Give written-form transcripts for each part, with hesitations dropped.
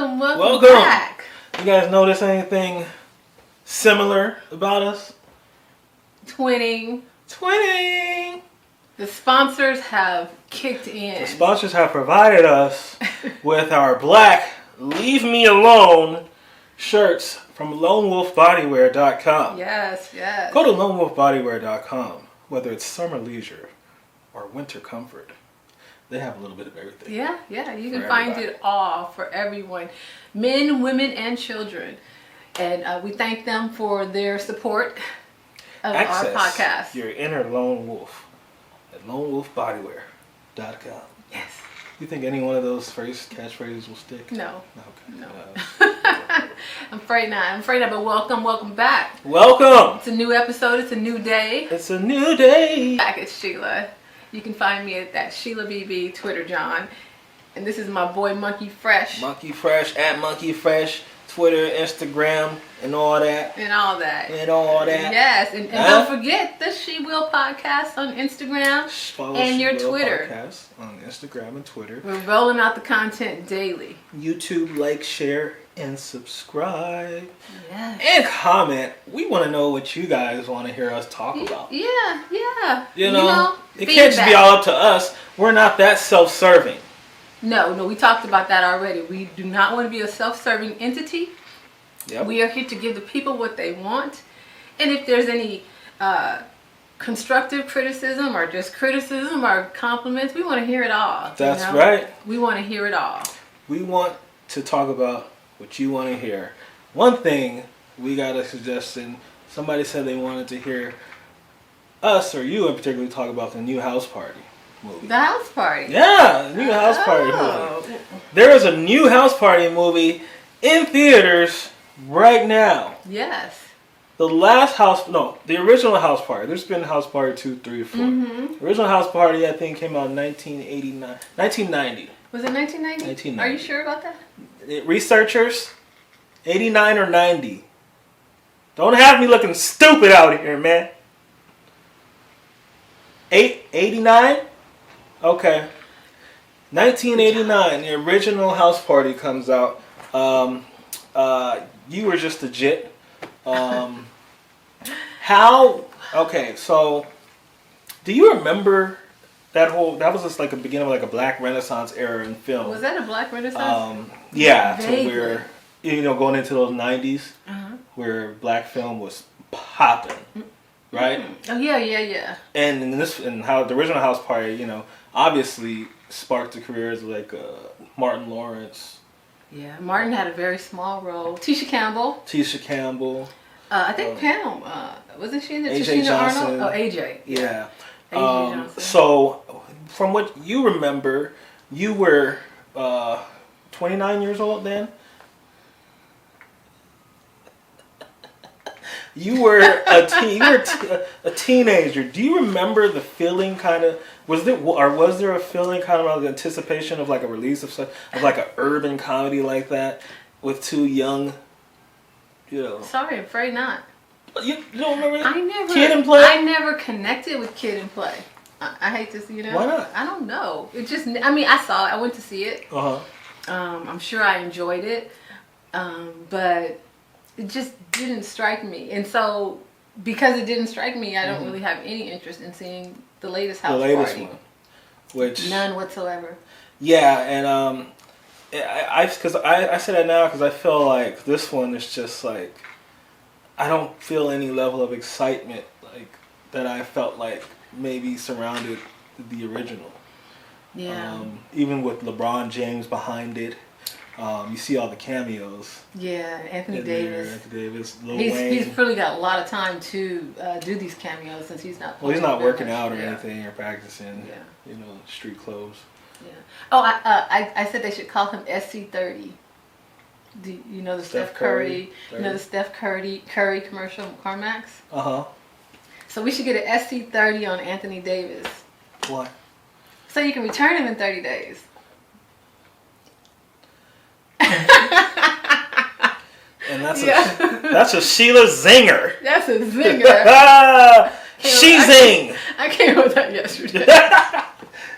Welcome back. You guys notice anything similar about us? Twinning. The sponsors have kicked in. The sponsors have provided us with our black Leave Me Alone shirts from lonewolfbodywear.com. Yes. Go to lonewolfbodywear.com, whether it's summer leisure or winter comfort. They have a little bit of everything. Yeah. You can find it all for everyone. Men, women, and children. And we thank them for their support of our podcast. Your inner lone wolf at lonewolfbodywear.com. Yes. You think any one of those catchphrases will stick? No. Okay. No. I'm afraid not. But welcome back. Welcome. It's a new episode. It's a new day. It's a new day. Back at Sheila. You can find me at that Sheila BB, Twitter John. And this is my boy Monkey Fresh. Monkey Fresh, at Monkey Fresh, Twitter, Instagram, and all that. Yes, and don't forget the Shewill podcast on Instagram and your Twitter. Podcast on Instagram and Twitter. We're rolling out the content daily. YouTube, like, share, and subscribe. Yes. And comment. We want to know what you guys want to hear us talk about. Yeah. You know it feedback. can't just be all up to us. We're not that self-serving. No, we talked about that already. We do not want to be a self-serving entity. Yep. We are here to give the people what they want. And if there's any constructive criticism or just criticism or compliments, we want to hear it all. That's right. We want to hear it all. We want to talk about what you want to hear. One thing, we got a suggestion. Somebody said they wanted to hear us, or you in particular, talk about the new House Party movie. The House Party? Yeah, the new House Party movie. There is a new House Party movie in theaters right now. Yes. The original House Party. There's been House Party 2, 3, 4. Mm-hmm. The original House Party, I think, came out in 1990. Was it 1990? 1990. Are you sure about that? Researchers, 89 or 90. Don't have me looking stupid out here, man. 89? Okay. 1989, the original House Party comes out. You were just a jit. Okay, so do you remember that was just like a beginning of like a Black Renaissance era in film? Was that a Black Renaissance? Yeah, Vaguely. so we're going into those 90s where black film was popping, right? Oh yeah. And how the original House Party, obviously sparked the careers of like Martin Lawrence. Yeah, Martin had a very small role. Tisha Campbell. I think Pam. Wasn't she in there? AJ Johnson. Arnold? Oh, AJ. Yeah. AJ Johnson. So, from what you remember, you were 29 years old then? You were a teenager. Do you remember the feeling was there a feeling kind of like anticipation of like a release of like an urban comedy like that with two young, Sorry, I'm afraid not. You don't remember that? Kid and Play? I never connected with Kid and Play. I hate this, Why not? I don't know. It just, I saw it. I went to see it. Uh-huh. I'm sure I enjoyed it. But it just didn't strike me. And so, because it didn't strike me, I don't really have any interest in seeing the latest House Party. The latest one. Which... None whatsoever. Yeah, and I say that now because I feel like this one is just like, I don't feel any level of excitement like that I felt like maybe surrounded the original. Yeah. Even with LeBron James behind it, you see all the cameos. Yeah, Anthony Davis. Lil Wayne. He's really got a lot of time to do these cameos since he's not. Well, he's not working out or anything or practicing. Yeah. Street clothes. Yeah. Oh, I said they should call him SC30. Do you know the Steph Curry? You know the Steph Curry commercial, CarMax? Uh-huh. So we should get an SC30 on Anthony Davis. Why? So you can return him in 30 days. And that's a Sheila zinger. That's a zinger. Zing. I came up with that yesterday.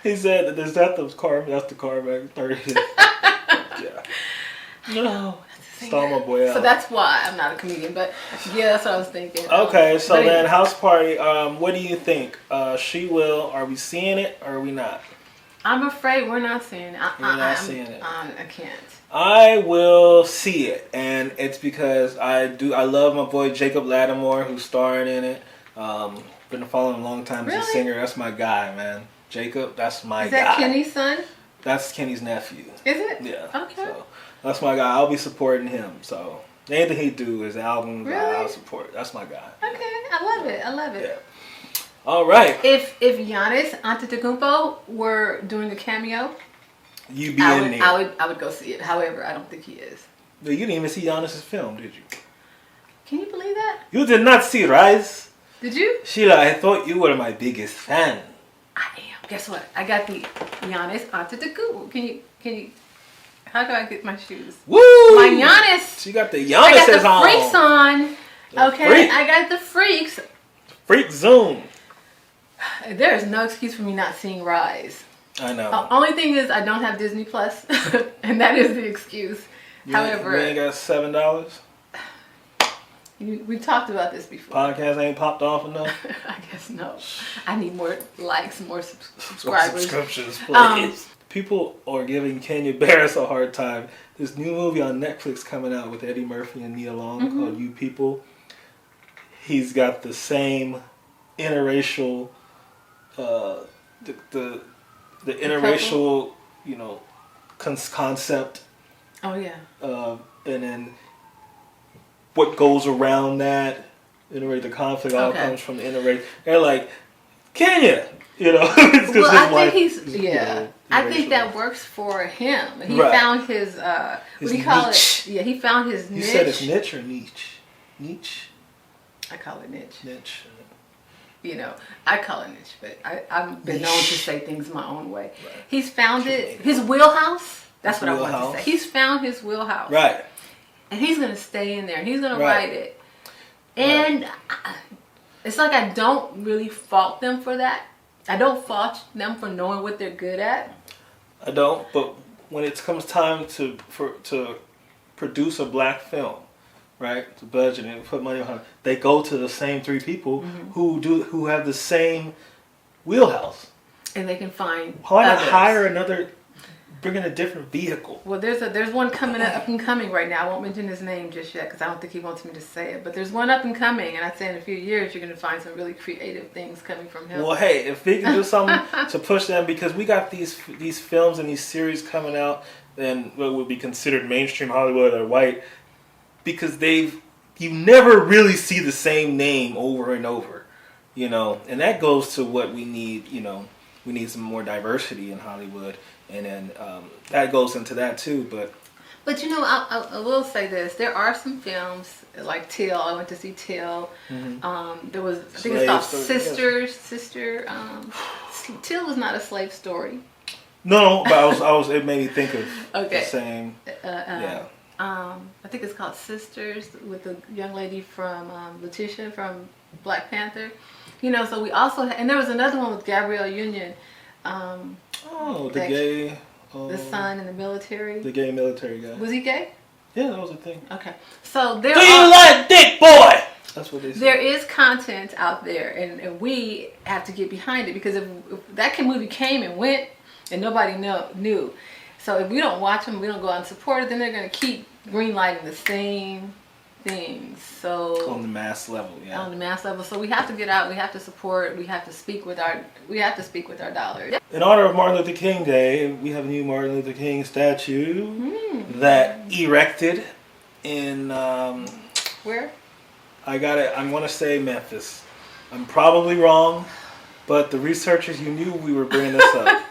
He said, "Is that the car? That's the car back 30." Yeah. No. Stole my boy out. So that's why I'm not a comedian, but yeah, that's what I was thinking. Okay, so then House Party, what do you think? Shewill, are we seeing it or are we not? I'm afraid we're not seeing it. We're not seeing it. I can't. I will see it, and it's because I love my boy Jacob Lattimore, who's starring in it. Been following him a long time as a singer. That's my guy, man. Jacob, that's my guy. Is that Kenny's son? That's Kenny's nephew. Is it? Yeah. Okay. So that's my guy. I'll be supporting him. So anything he do, his albums, really? I'll support. That's my guy. Okay, I love it. I love it. Yeah. All right. If Giannis Antetokounmpo were doing a cameo, you'd be in there. I would go see it. However, I don't think he is. But you didn't even see Giannis' film, did you? Can you believe that? You did not see Rise. Did you? Sheila, I thought you were my biggest fan. I am. Guess what? I got the Giannis Antetokounmpo. Can you? How do I get my shoes? Woo! My Giannis. She got the Giannis I got the freaks on. Okay, freak. I got the freaks. Freak Zoom. There is no excuse for me not seeing Rise. I know. The only thing is I don't have Disney Plus, and that is the excuse. However, you ain't got $7. We've talked about this before. Podcast ain't popped off enough. I guess no. I need more likes, more subscribers. Subscriptions, please. People are giving Kenya Barris a hard time. This new movie on Netflix coming out with Eddie Murphy and Nia Long called You People. He's got the same interracial, the interracial, concept. Oh yeah. And then what goes around that, the conflict all comes from the interracial. They're like, Kenya, it's well, I think I think that works for him. He found his what do you call it? Yeah, he found his niche. You said it's niche or niche? Niche? I call it niche. Niche. I call it niche, but I've been known to say things my own way. Right. He's found his wheelhouse. That's what I want to say. He's found his wheelhouse. Right. And he's going to stay in there. And he's going to write it. And it's like I don't really fault them for that. I don't fault them for knowing what they're good at. I don't. But when it comes time to produce a black film, right, to budget and put money behind it, they go to the same three people who have the same wheelhouse. And they can find why not hire another? Bring in a different vehicle. Well, there's one coming up and coming right now. I won't mention his name just yet because I don't think he wants me to say it. But there's one up and coming, and I'd say in a few years you're going to find some really creative things coming from him. Well, hey, if we can do something to push them, because we got these films and these series coming out, then what would be considered mainstream Hollywood or white, because you never really see the same name over and over, and that goes to what we need. We need some more diversity in Hollywood. And then that goes into that too, but I will say this: there are some films like Till. I went to see Till. There was, I think it's called Sister. Till was not a slave story. No, but I was. It made me think of the same. I think it's called Sisters with the young lady from Letitia from Black Panther. So we also and there was another one with Gabrielle Union. The gay... the son in the military. The gay military guy. Was he gay? Yeah, that was a thing. Okay. So Do you like dick, boy? That's what they said. There is content out there, and we have to get behind it, because if that movie came and went and nobody knew. So if we don't watch them, we don't go out and support it, then they're going to keep greenlighting the same things. So on the mass level, on the mass level. So we have to get out. We have to support. We have to speak with our dollars. In honor of Martin Luther King Day, we have a new Martin Luther King statue that erected in where? I want to say Memphis. I'm probably wrong, but the researchers, you knew we were bringing this up.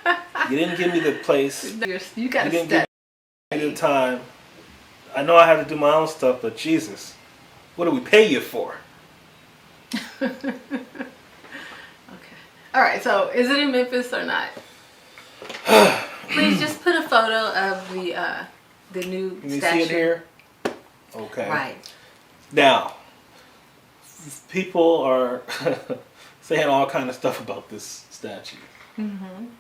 You didn't give me the place. You got to give me the time. I know I have to do my own stuff, but Jesus, what do we pay you for? Okay. All right. So, is it in Memphis or not? Please just put a photo of the new statue. Can you see it here? Okay. Right. Now, people are saying all kind of stuff about this statue.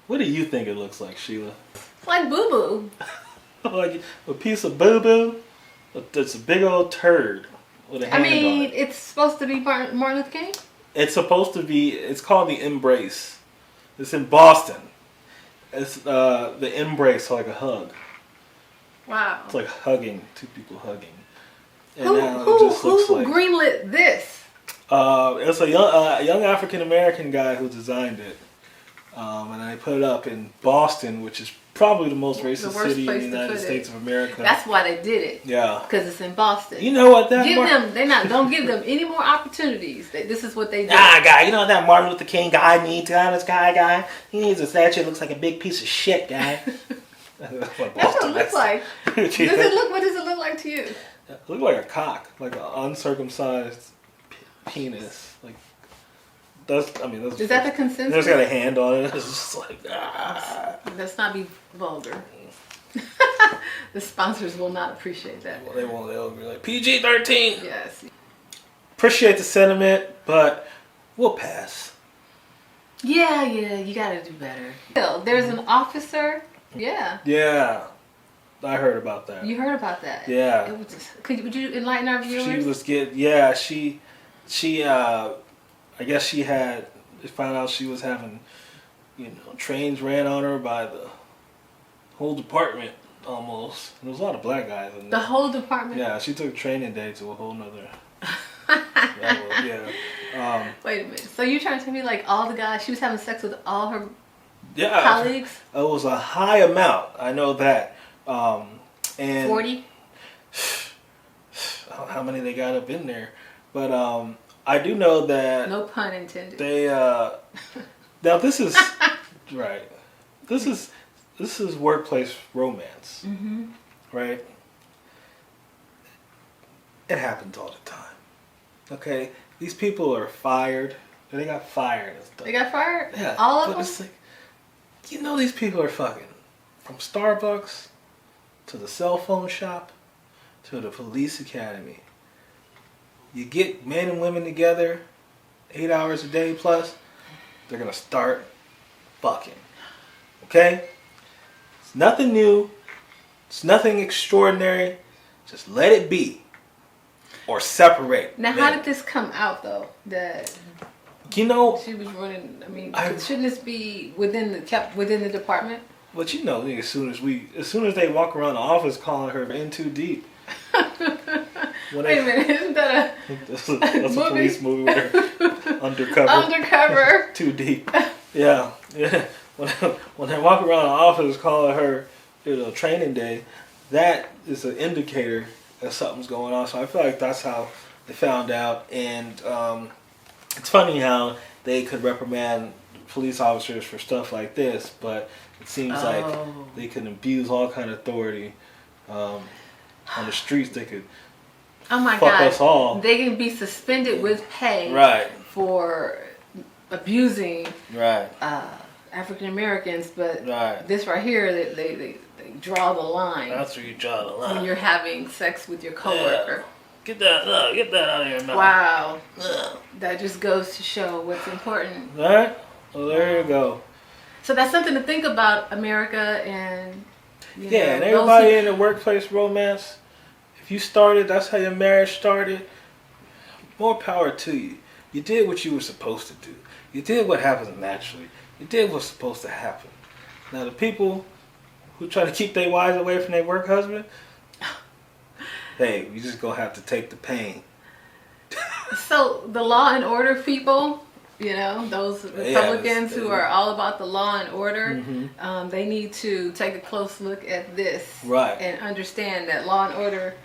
What do you think it looks like, Sheila? It's like Boo Boo. like a piece of boo boo. It's a big old turd with a hand on it. it's supposed to be Martin Luther King. It's supposed to be. It's called the Embrace. It's in Boston. It's the embrace, like a hug. Wow. It's like hugging, two people hugging. And Who now it just looks like greenlit this? it's a young African American guy who designed it, and I put it up in Boston, which is probably the most racist city in the United States of America. That's why they did it. Yeah, because it's in Boston. You know what that? Don't give them any more opportunities. This is what they do. Nah, guy, you know what that Martin Luther King guy needs? This guy, he needs a statue that looks like a big piece of shit, guy. That's what it looks like. What does it look like to you? It looks like a cock, like an uncircumcised penis. Like is that the consensus? There's got a hand on it. It's just like Let's not be vulgar. The sponsors will not appreciate that. Well, they won't. They'll be like PG-13. Yes. Appreciate the sentiment, but we'll pass. Yeah, you gotta do better. There's an officer. Yeah. Yeah. I heard about that. You heard about that? Yeah. It was would you enlighten our viewers? I guess she had found out she was having, trains ran on her by the whole department almost. There was a lot of black guys in there. The whole department? Yeah, she took training day to a whole nother level. Yeah. Wait a minute. So you're trying to tell me like all the guys, she was having sex with all her colleagues? It was a high amount. I know that. And 40? How many they got up in there, but I do know that no pun intended. They now this is right. This is workplace romance, right? It happens all the time. Okay, these people are fired. They got fired and stuff. They got fired. Yeah, all of them. It's like, these people are fucking from Starbucks to the cell phone shop to the police academy. You get men and women together, 8 hours a day plus, they're gonna start fucking. Okay? It's nothing new. It's nothing extraordinary. Just let it be. Or separate. Now, how did this come out though? That she was running. I mean, shouldn't this be within the department? But as soon as they walk around the office calling her in too deep. Wait a minute, isn't that that's a police movie where undercover. Undercover. Too deep. Yeah. When they walk around the office calling her, training day, that is an indicator that something's going on. So I feel like that's how they found out. And it's funny how they could reprimand police officers for stuff like this, but it seems like they can abuse all kind of authority on the streets. They could fuck us all. They can be suspended with pay for abusing African Americans, but this right here, they draw the line. That's where you draw the line. When you're having sex with your coworker. Get that out of your mouth. Wow. That just goes to show what's important. All right. Well, there you go. So that's something to think about, America, and and everybody in the workplace romance. If you started, that's how your marriage started. More power to you. You did what you were supposed to do. You did what happens naturally. You did what's supposed to happen. Now the people who try to keep their wives away from their work husband, hey, we just gonna have to take the pain. So the law and order people, those Republicans who are all about the law and order, they need to take a close look at this and understand that law and order,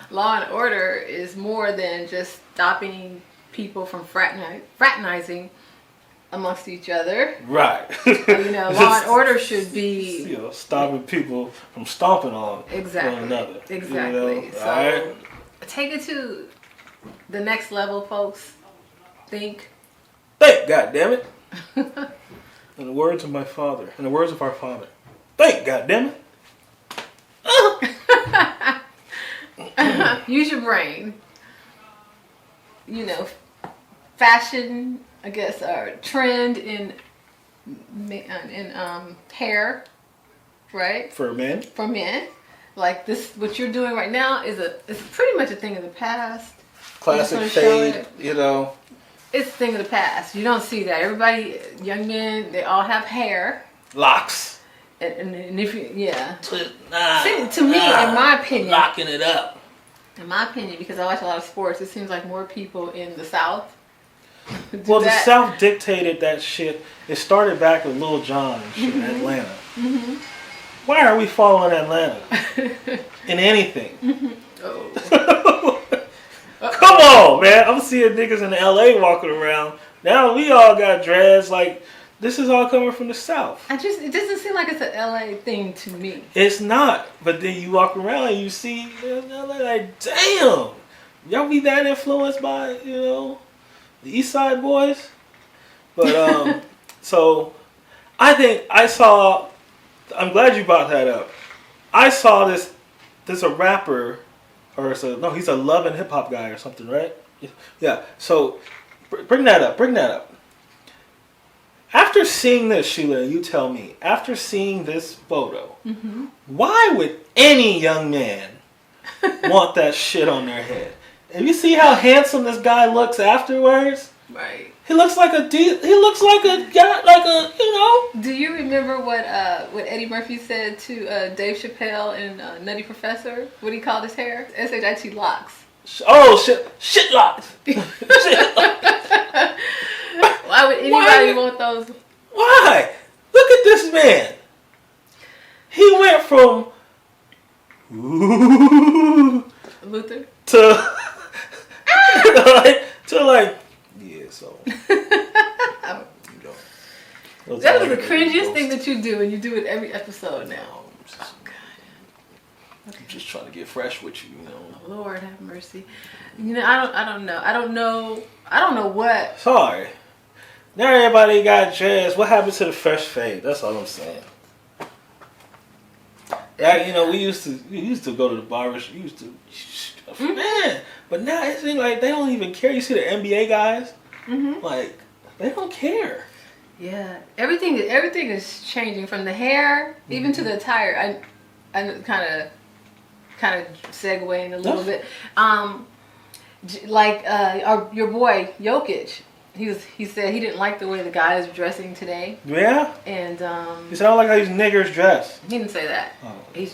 law and order is more than just stopping people from fraternizing amongst each other. Right. Law and order should be stopping people from stomping on one another. Exactly. So take it to the next level, folks. Think, goddammit. In the words of my father, in the words of our father, think, goddammit. Use your brain. Fashion, I guess, or trend in hair right? For men? For men. Like this, what you're doing right now is pretty much a thing of the past. Classic fade, It's a thing of the past. You don't see that. Everybody, young men, they all have hair. Locks. And if you, yeah. To me, in my opinion. Locking it up. In my opinion, because I watch a lot of sports, it seems like more people in the South Well, the South dictated that shit. It started back with Lil Jon and shit in Atlanta. Mm-hmm. Why are we following Atlanta in anything? Oh. Come on, man. I'm seeing niggas in LA walking around. Now we all got dreads. Like, this is all coming from the South. It doesn't seem like it's an LA thing to me. It's not. But then you walk around and you see LA like, damn. Y'all be that influenced by, the East Side boys? But, so, I think I'm glad you brought that up. I saw there's a rapper, he's a love and hip hop guy or something, right? Yeah. So bring that up. After seeing this, Sheila, you tell me, after seeing this photo, why would any young man want that shit on their head? And you see how handsome this guy looks afterwards? Right. He looks like a Do you remember what Eddie Murphy said to Dave Chappelle in Nutty Professor? What he called his hair? SHIT locks. Oh shit locks. Why would anybody want those? Why? Look at this man. He went from Luther to yeah. So that was the cringiest thing that you do, and you do it every episode now. Oh God. I'm just trying to get fresh with you, Lord have mercy. I don't know what. Sorry. Now everybody got dreads. What happened to the fresh fade? That's all I'm saying. Yeah, we used to go to the barbers. Man, but now it seems like they don't even care. You see the NBA guys, like they don't care. Yeah, everything is changing from the hair even to the attire. I kind of segueing a little bit. Your boy Jokic. He said he didn't like the way the guys were dressing today. Yeah? And he said, I don't like how these niggers dress. He didn't say that. Oh. He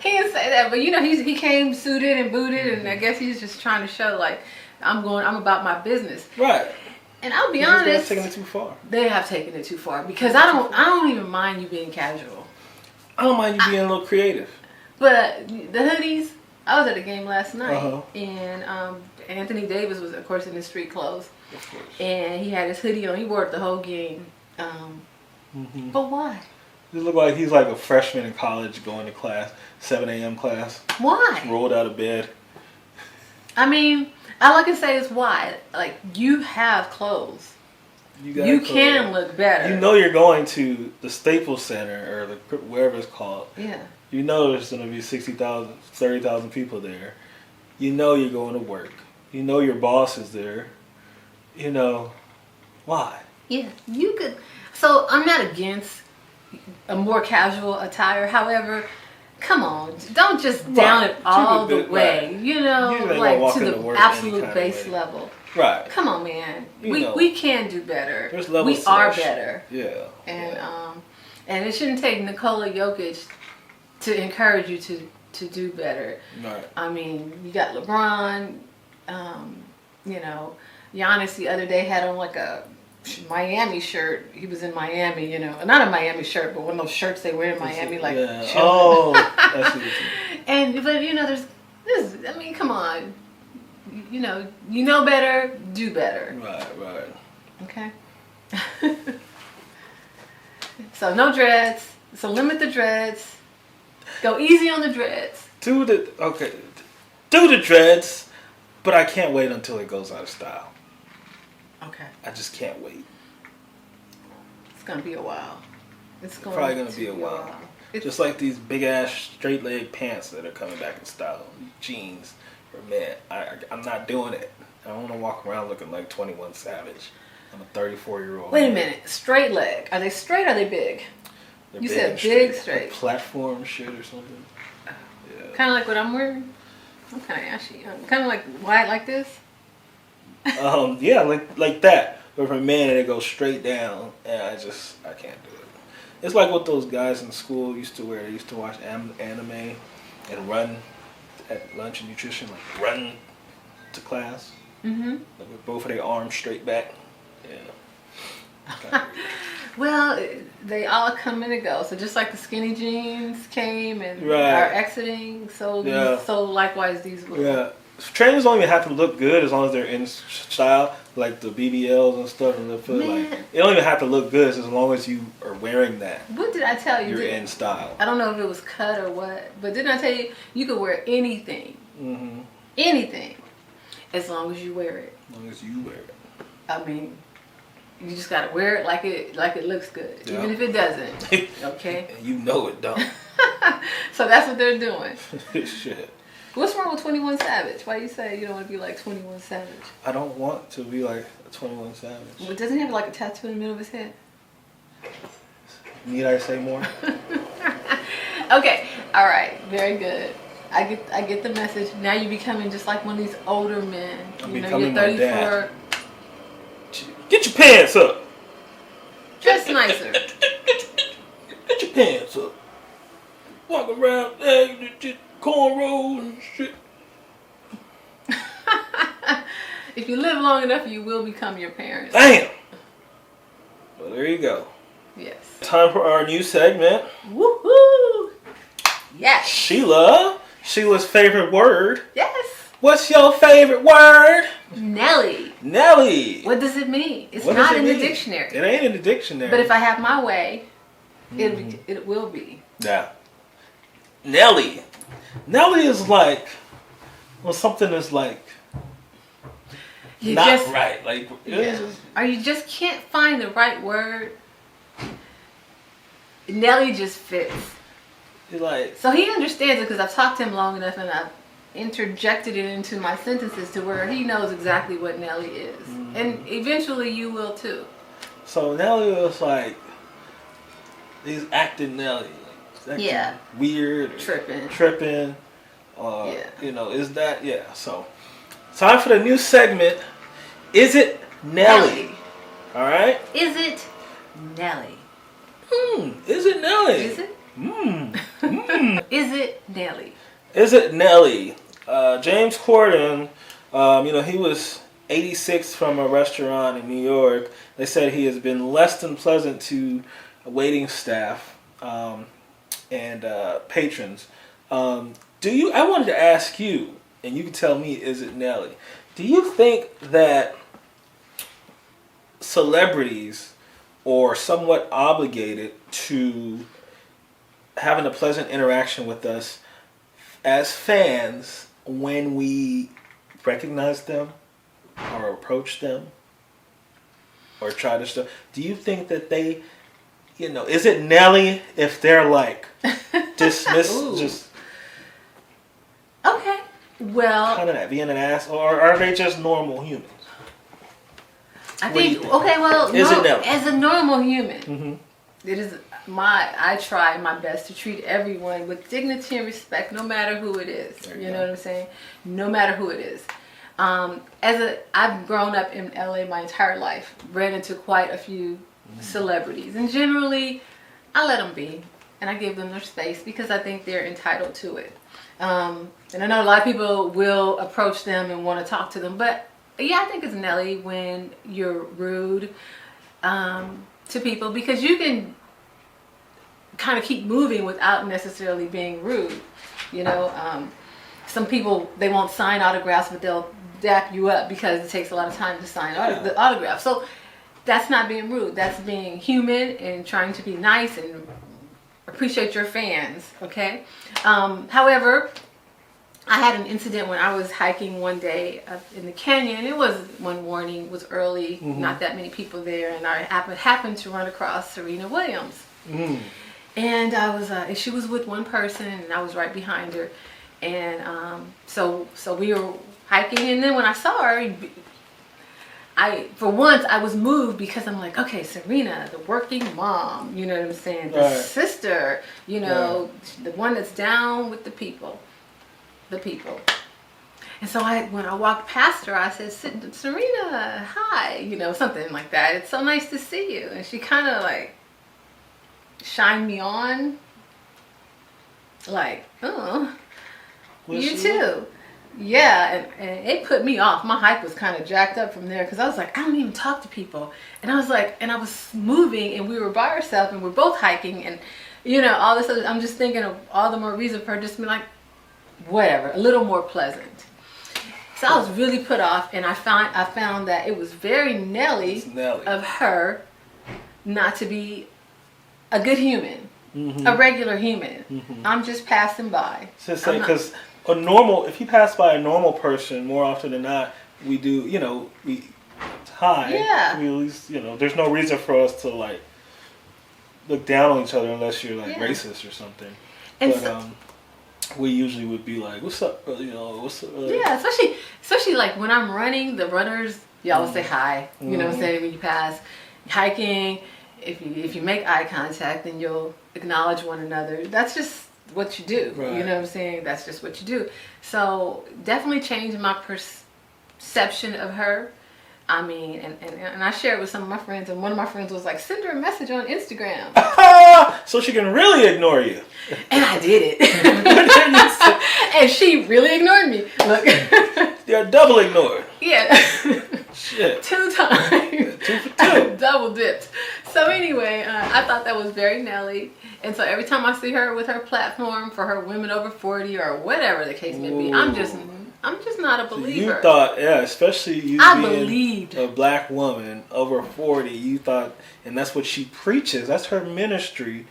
didn't say that, but he came suited and booted, and I guess he's just trying to show like I'm about my business. Right. And I'll be honest, they've taken it too far. They have taken it too far because I don't even mind you being casual. I don't mind you being a little creative. But the hoodies, I was at a game last night, and Anthony Davis was, of course, in his street clothes. Of course. And he had his hoodie on. He wore it the whole game. But why? He looked like he's like a freshman in college going to class, 7 a.m. class. Why? Rolled out of bed. I mean, all I can say is why. Like, you have clothes. You can look better. You're going to the Staples Center or wherever it's called. Yeah. There's going to be 60,000, 30,000 people there. You're going to work. Your boss is there. Why? Yeah, you could. So I'm not against a more casual attire. However, come on, don't just down it all the way. Right. Like to the absolute base level. Right. Come on, man. We can do better. There's levels. We are better. Yeah. And it shouldn't take Nikola Jokic to encourage you to do better. Right. I mean, you got LeBron. Giannis the other day had on like a Miami shirt. He was in Miami, not a Miami shirt, but one of those shirts they wear in Miami, like. Yeah. Oh, that's what but there's this. I mean, come on. You know better. Do better. Right. Okay. So no dreads. So limit the dreads. Go easy on the dreads. Do the dreads, but I can't wait until it goes out of style. Okay. I just can't wait. It's gonna be a while. It's probably gonna be a while. Just like these big ass straight leg pants that are coming back in style, jeans. But man, I'm not doing it. I don't want to walk around looking like 21 Savage. I'm a 34-year-old. Wait a minute, straight leg. Are they straight or are they big? You said big straight. Like platform shit or something. Yeah. Kind of like what I'm wearing. I'm kind of ashy. Kind of like wide like this. Yeah, like that. But for men, it goes straight down, and I can't do it. It's like what those guys in school used to wear. They used to watch anime and run at lunch and nutrition, like run to class. Mm-hmm. Like with both of their arms straight back. Yeah. Well, they all come and go. So just like the skinny jeans came and right. are exiting, so likewise these will. Yeah. Trainers don't even have to look good as long as they're in style, like the BBLs and stuff. And like it don't even have to look good as long as you are wearing that. What did I tell you? You're in style. I don't know if it was cut or what, but didn't I tell you you could wear anything? Mm-hmm. Anything, as long as you wear it. As long as you wear it. I mean, you just gotta wear it like it looks good, even if it doesn't. Okay. And you know it don't. So that's what they're doing. Shit. What's wrong with 21 Savage? Why you say you don't want to be like 21 Savage? I don't want to be like 21 Savage. But doesn't he have like a tattoo in the middle of his head? Need I say more? Okay. All right. Very good. I get the message. Now you're becoming just like one of these older men. I'm you're becoming 34. my dad. Get your pants up. Dress nicer. Get your pants up. Walk around there, just cornrows and shit. If you live long enough, you will become your parents. Damn. Well, there you go. Yes. Time for our new segment. Woohoo! Yes. Sheila's favorite word. Yes. What's your favorite word? Nelly. Nelly. What does it mean? It's not in the dictionary. It ain't in the dictionary. But if I have my way, it will be. Yeah. Nelly. Nelly is like, well, something that's like right. Like, or you just can't find the right word. Nelly just fits. Like, so he understands it because I've talked to him long enough and I've interjected it into my sentences to where he knows exactly what Nelly is. Mm-hmm. And eventually you will too. So Nelly was like, he's acting Nelly. Like, acting weird. Tripping. Is that, So, time for the new segment. Is it Nelly? Alright? Is it Nelly? Is it Nelly? Is it? Is it Nelly? Is it Nelly? James Corden, he was 86 from a restaurant in New York. They said he has been less than pleasant to waiting staff and patrons. I wanted to ask you, and you can tell me, is it Nelly? Do you think that celebrities are somewhat obligated to having a pleasant interaction with us as fans when we recognize them or approach them or try to stuff? Do you think that they, is it Nelly if they're like dismissed, just okay, well, kind of being an ass, or are they just normal humans? I think it Nelly? As a normal human, mm-hmm. it is I try my best to treat everyone with dignity and respect, no matter who it is. You know what I'm saying? No matter who it is. I've grown up in LA my entire life, ran into quite a few celebrities, and generally, I let them be, and I give them their space because I think they're entitled to it. And I know a lot of people will approach them and want to talk to them, but I think it's Nelly when you're rude to people, because you can kind of keep moving without necessarily being rude. Some people, they won't sign autographs, but they'll dap you up because it takes a lot of time to sign the autograph. So that's not being rude. That's being human and trying to be nice and appreciate your fans. Okay. However, I had an incident when I was hiking one day in the canyon. It was one morning, it was early, not that many people there, and I happened to run across Serena Williams. And I was, she was with one person, and I was right behind her. And so we were hiking, and then when I saw her, for once, I was moved because I'm like, okay, Serena, the working mom, you know what I'm saying? The sister, you know, the one that's down with the people. And so when I walked past her, I said, Serena, hi, you know, something like that. It's so nice to see you. And she kind of like shined me on, like, oh, you too. Yeah, and it put me off. My hype was kind of jacked up from there because I was like, I don't even talk to people. And I was like, and I was moving and we were by ourselves and we're both hiking and, you know, all this other, I'm just thinking of all the more reason for her just to be like, whatever, a little more pleasant. So I was really put off and I found that it was very Nelly of her not to be a good human, a regular human. I'm just passing by. Because if you pass by a normal person, more often than not, we do, you know, hi. Yeah. We at least, you know, there's no reason for us to like look down on each other unless you're like racist or something. And but we usually would be like, "What's up?" You know, "What's up?" Yeah, especially like when I'm running, the runners, y'all will say hi. You know what I'm saying? When you pass, hiking, if you make eye contact, then you'll acknowledge one another. That's just what you do. Right. You know what I'm saying? That's just what you do. So definitely changed my perception of her. I mean, and I shared with some of my friends, and one of my friends was like, send her a message on Instagram. So she can really ignore you. And I did it. And she really ignored me. Look. You're double ignored. Yeah. Shit. 2 times. 2 for 2. Double dipped. So anyway, I thought that was very Nelly. And so every time I see her with her platform for her women over 40 or whatever the case may be, I'm just not a believer. You thought, especially you being a black woman over 40, you thought, and that's what she preaches. That's her ministry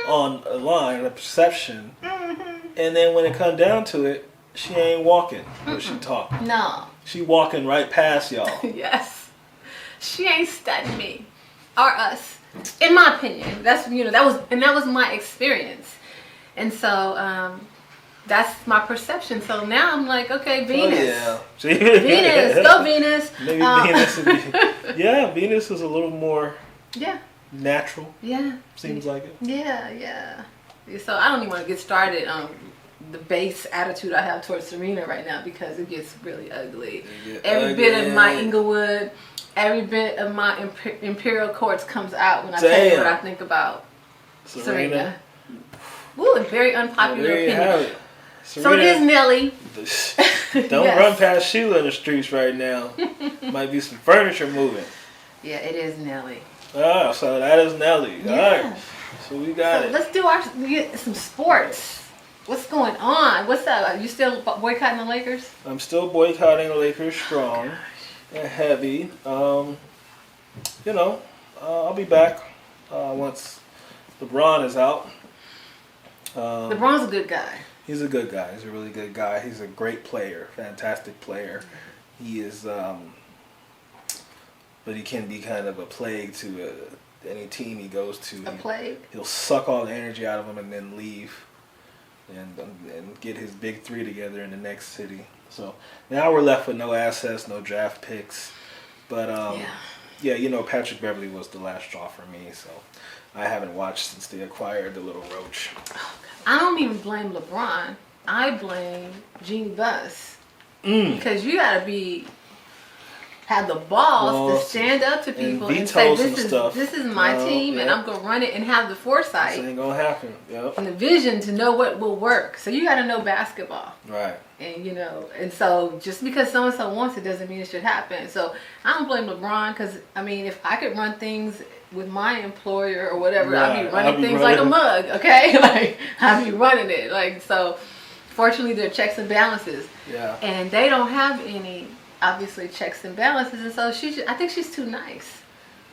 on a line, a perception. And then when it comes down to it, she ain't walking what she talking. No. She walking right past y'all. Yes. She ain't studying me or us, in my opinion. That's that was my experience, and so that's my perception. So now I'm like, okay, Venus. Oh, yeah. Venus, go Venus. Maybe Venus would be. Yeah, Venus is a little more. Yeah. Natural. Yeah. Seems like it. Yeah. So I don't even want to get started on the base attitude I have towards Serena right now because it gets really ugly. Every bit of my Inglewood, every bit of my Imperial Courts comes out when I tell you what I think about Serena. Woo, a very unpopular opinion. So it is Nelly. Don't run past Shewill in the streets right now. Might be some furniture moving. Yeah, it is Nelly. Oh, so that is Nelly. Yeah. All right. So we got it. Let's do some sports. What's going on? What's up? Are you still boycotting the Lakers? I'm still boycotting the Lakers strong and heavy. You know, I'll be back once LeBron is out. LeBron's a good guy. He's a good guy. He's a really good guy. He's a great player, fantastic player. He is, but he can be kind of a plague to any team he goes to. A plague? He'll suck all the energy out of them and then leave. And get his big three together in the next city. So now we're left with no assets, no draft picks. But yeah, you know, Patrick Beverly was the last straw for me. So I haven't watched since they acquired the little roach. I don't even blame LeBron. I blame Jeannie Buss because you gotta have the balls to stand up to people and say this is my team and I'm gonna run it and have the foresight. This ain't gonna happen. Yep. And the vision to know what will work. So you gotta know basketball. Right. And you know, and so just because so and so wants it doesn't mean it should happen. So I don't blame LeBron because I mean if I could run things with my employer or whatever, I'd be running things like a mug, okay? Like I'd be running it. Like so fortunately there are checks and balances. Yeah. And they don't have any obviously checks and balances, and so I think she's too nice.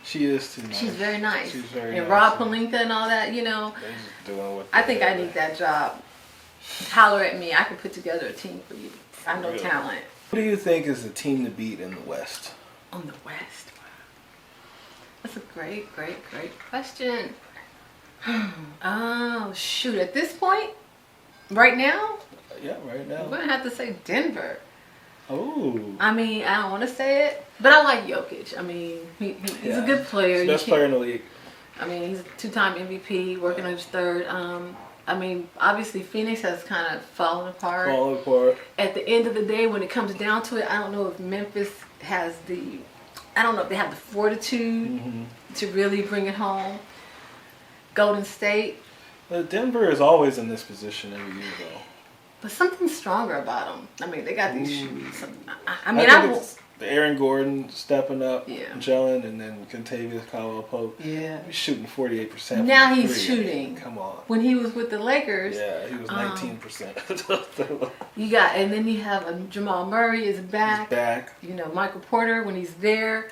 She is too nice. She's very nice. She's very and nice. Rob Pelinka and all that, you know. Doing I think I need that job. Holler at me. I can put together a team for you. I know talent. Who do you think is the team to beat in the West? On the West? That's a great question. Oh, shoot. At this point? Right now? Yeah, right now. I'm going to have to say Denver. Oh. I mean, I don't want to say it, but I like Jokic. I mean, he's a good player. He's the best player in the league. I mean, he's a 2-time MVP, working on his third. I mean, obviously Phoenix has kind of fallen apart. At the end of the day, when it comes down to it, I don't know if Memphis has I don't know if they have the fortitude to really bring it home. Golden State. Well, Denver is always in this position every year, though. But something's stronger about them. I mean, they got these shoes. I mean, it's the Aaron Gordon stepping up, yeah, gelling, and then Kentavious Caldwell-Pope. Yeah, he's shooting 48%. Now he's shooting. Come on. When he was with the Lakers, yeah, he was 19%. You got, and then you have Jamal Murray is back. He's back. You know, Michael Porter when he's there.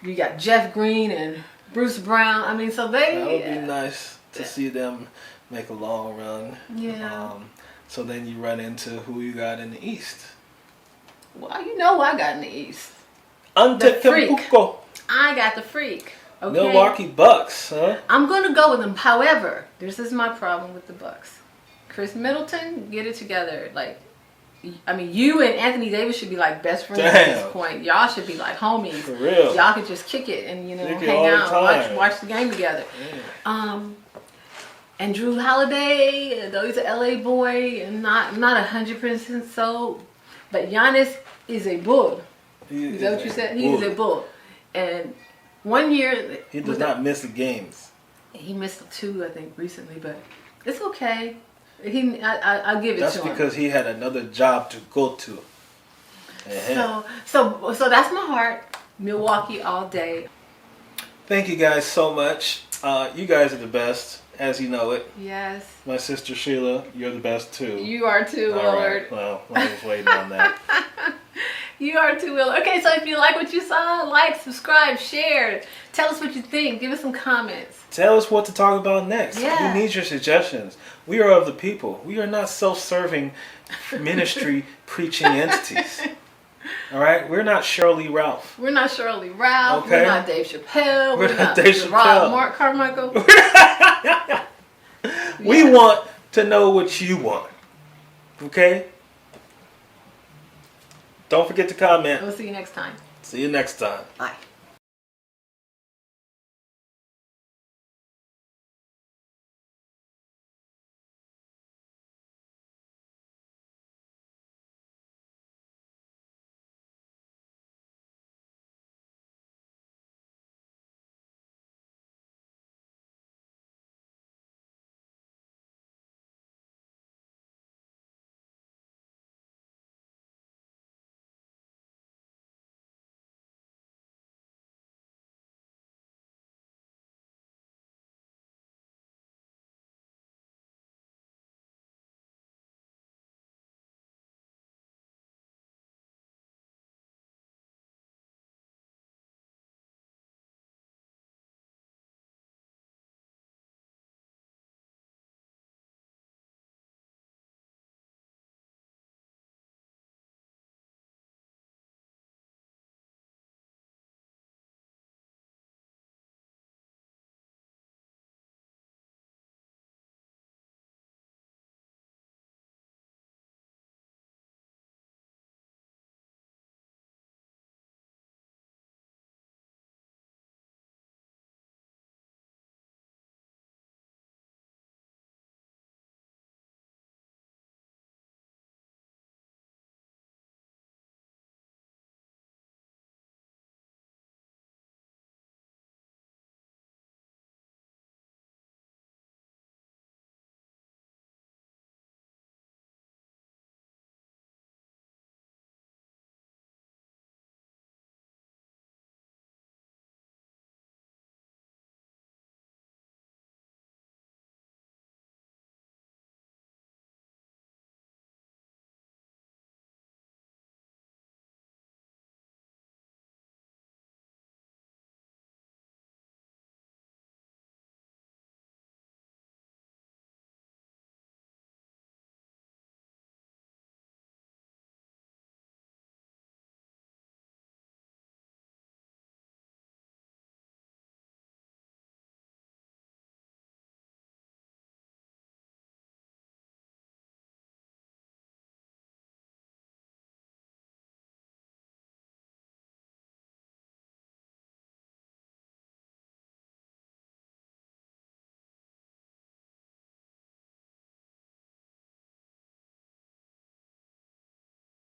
You got Jeff Green and Bruce Brown. I mean, so that would be nice to see them make a long run. Yeah. So then you run into who you got in the East. Well, you know who I got in the East. The freak. I got the freak. Okay? Milwaukee Bucks, huh? I'm going to go with them. However, this is my problem with the Bucks. Chris Middleton, get it together. Like, I mean, you and Anthony Davis should be like best friends at this point. Y'all should be like homies. For real. Y'all could just kick it and, hang out, watch the game together. Yeah. And Drew Holiday, though he's an LA boy, and not 100% sold, but Giannis is a bull. Is that what you said? He's a bull. And one year he does not miss the games. He missed 2, I think, recently, but it's okay. I'll give it to him. That's because he had another job to go to. So that's my heart. Milwaukee all day. Thank you guys so much. You guys are the best. As you know it. Yes. My sister Sheila, you're the best too. You are too, Willard. Right. Well, I was waiting on that. You are too, Willard. Okay, so if you like what you saw, like, subscribe, share. Tell us what you think. Give us some comments. Tell us what to talk about next. Yeah. We need your suggestions. We are of the people. We are not self-serving ministry preaching entities. All right? We're not Shirley Ralph. We're not Shirley Ralph. Okay? We're not Dave Chappelle. We're not Dave Chappelle. Mark Carmichael. We want to know what you want. Okay? Don't forget to comment. We'll see you next time. See you next time. Bye.